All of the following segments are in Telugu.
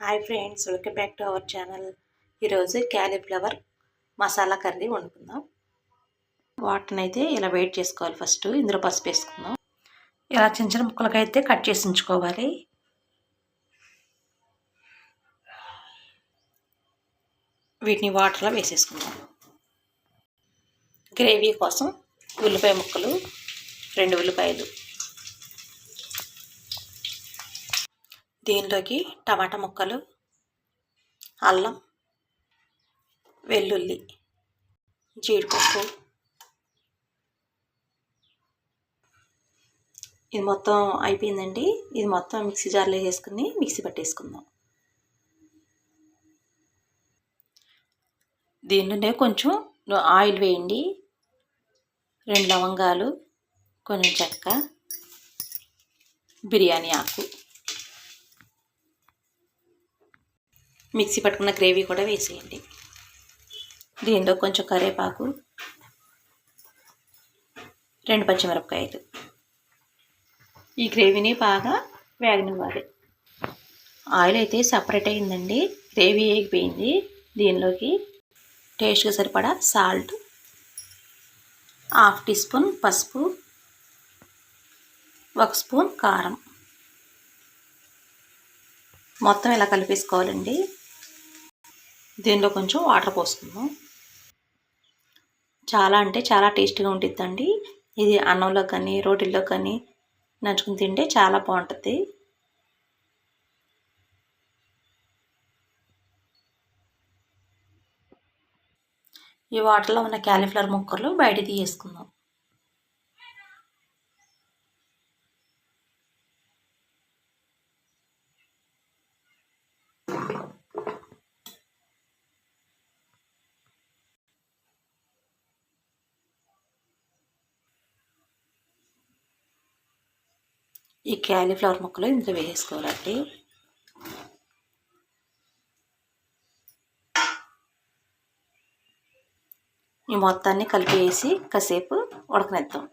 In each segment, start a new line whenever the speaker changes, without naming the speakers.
Hi friends, welcome back to our channel. ఈరోజు క్యాలీఫ్లవర్ మసాలా కర్రీ వండుకుందాం. వాటిని అయితే ఇలా వెయిట్ చేసుకోవాలి. ఫస్ట్ ఇందులో పసుపు వేసుకుందాం. ఇలా చిన్న చిన్న ముక్కలకైతే కట్ చేసి ఉంచుకోవాలి. వీటిని వాటర్లో వేసేసుకుందాం. గ్రేవీ కోసం ఉల్లిపాయ ముక్కలు 2 ఉల్లిపాయలు, దీనిలోకి టమాటా ముక్కలు, అల్లం, వెల్లుల్లి, జీడిపప్పు, ఇది మొత్తం అయిపోయిందండి. ఇది మొత్తం మిక్సీ జార్లో వేసుకుని మిక్సీ పట్టేసుకుందాం. దీనిలోనే కొంచెం ఆయిల్ వేయండి. 2 లవంగాలు, కొంచెం చెక్క, బిర్యానీ ఆకు, మిక్సీ పట్టుకున్న గ్రేవీ కూడా వేసేయండి. దీనిలో కొంచెం కరివేపాకు, 2 పచ్చిమిరపకాయలు. ఈ గ్రేవీని బాగా వేగనివ్వాలి. ఆయిల్ అయితే సపరేట్ అయిందండి. గ్రేవీ వేగిపోయింది. దీనిలోకి టేస్ట్కి సరిపడా సాల్ట్, 1/2 టీ స్పూన్ పసుపు, 1 స్పూన్ కారం మొత్తం ఇలా కలిపేసుకోవాలండి. దీనిలో కొంచెం వాటర్ పోసుకుందాం. చాలా అంటే చాలా టేస్టీగా ఉంటుందండి. ఇది అన్నంలో కానీ రోటీల్లో కానీ నంచుకుని తింటే చాలా బాగుంటుంది. ఈ వాటర్లో ఉన్న క్యాలీఫ్లవర్ ముక్కలు బయట తీసేసుకుందాం. ఈ క్యాలీఫ్లవర్ ముక్కలు ఇందులో వేసేసుకోవాలండి. ఈ మొత్తాన్ని కలిపి వేసి కాసేపు ఉడకనిద్దాం.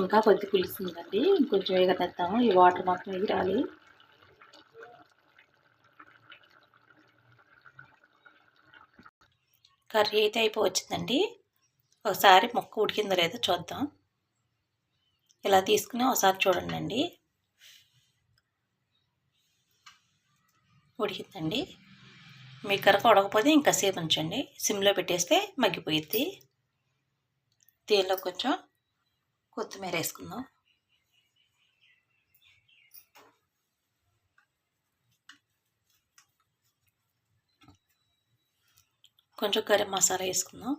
ఇంకా కొద్ది పులుస్తుందండి. ఇంకొంచెం వేగనిద్దాము. ఈ వాటర్ మొత్తం ఎగిరాలి. కర్రీ అయితే అయిపోవచ్చిందండి. ఒకసారి ముక్క ఉడికిందో లేదో చూద్దాం. ఇలా తీసుకుని ఒకసారి చూడండి. ఉడికిందండి. మీ కనుక ఉడకపోతే ఇంకాసేపు ఉంచండి. సిమ్లో పెట్టేస్తే మగ్గిపోయిద్ది. దీనిలో కొంచెం కొత్తిమీర వేసుకుందాం. కొంచెం గరం మసాలా వేసుకుందాం.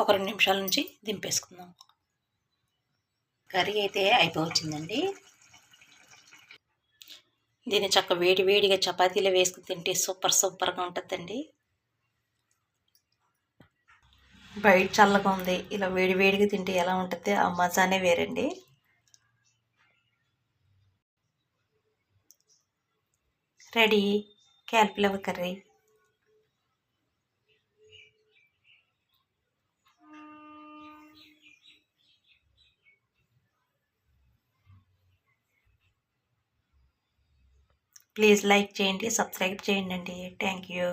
ఒక 2 నిమిషాల నుంచి దింపేసుకుందాం. కర్రీ అయితే అయిపోవచ్చిందండి. దీన్ని చక్క వేడిగా చపాతీలో వేసుకుని తింటే సూపర్గా ఉంటుందండి. బయట చల్లగా ఉంది. ఇలా వేడిగా తింటే ఎలా ఉంటుంది, ఆ మజానే వేరండి. Ready cauliflower curry. Please like చేయండి, సబ్స్క్రైబ్ చేయండి. Thank you.